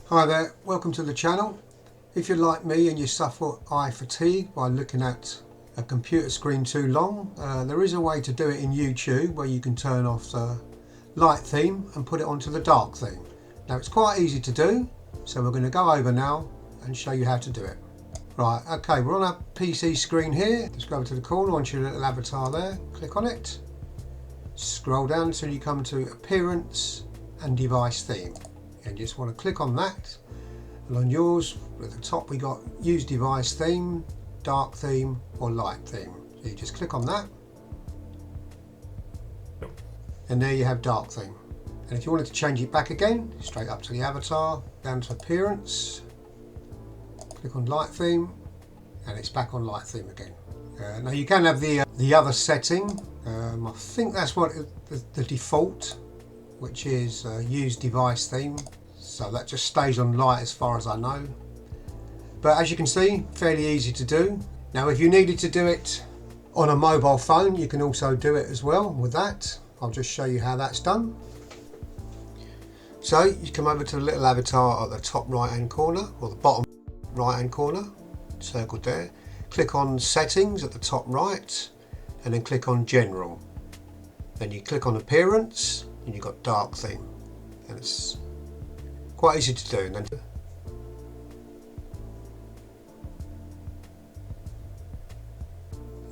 Hi there, welcome to the channel. If you're like me and you suffer eye fatigue by looking at a computer screen too long, there is a way to do it in YouTube where you can turn off the light theme and put it onto the dark theme. Now it's quite easy to do, so we're going to go over now and show you how to do it. Right, okay, we're on our PC screen here. Just go over to the corner onto your little avatar there, click on it, scroll down until you come to Appearance and Device Theme. And you just want to click on that, and on yours at the top we got Use Device Theme, Dark Theme or Light Theme. So you just click on that and there you have Dark Theme. And if you wanted to change it back again, straight up to the avatar, down to Appearance, click on Light Theme and it's back on Light Theme again. Now you can have the other setting. I think that's what the default, which is Use Device Theme, so that just stays on light as far as I know. But as you can see, fairly easy to do. Now if you needed to do it on a mobile phone, you can also do it as well with that. I'll just show you how that's done. So you come over to the little avatar at the top right hand corner, or the bottom right hand corner, circled there. Click on Settings at the top right and then click on General. Then you click on Appearance and you've got Dark Theme, and it's quite easy to do. And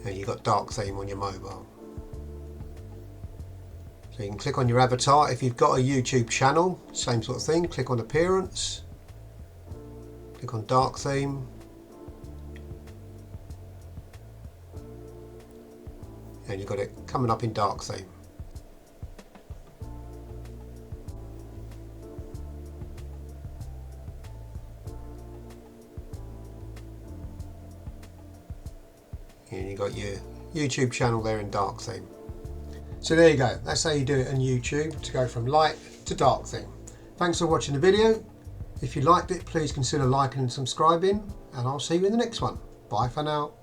then you've got Dark Theme on your mobile. So you can click on your avatar. If you've got a YouTube channel, same sort of thing, click on Appearance, click on Dark Theme, and you've got it coming up in Dark Theme. And you've got your YouTube channel there in Dark Theme. So there you go, that's how you do it on YouTube, to go from light to dark theme. Thanks for watching the video. If you liked it, please consider liking and subscribing, and I'll see you in the next one. Bye for now.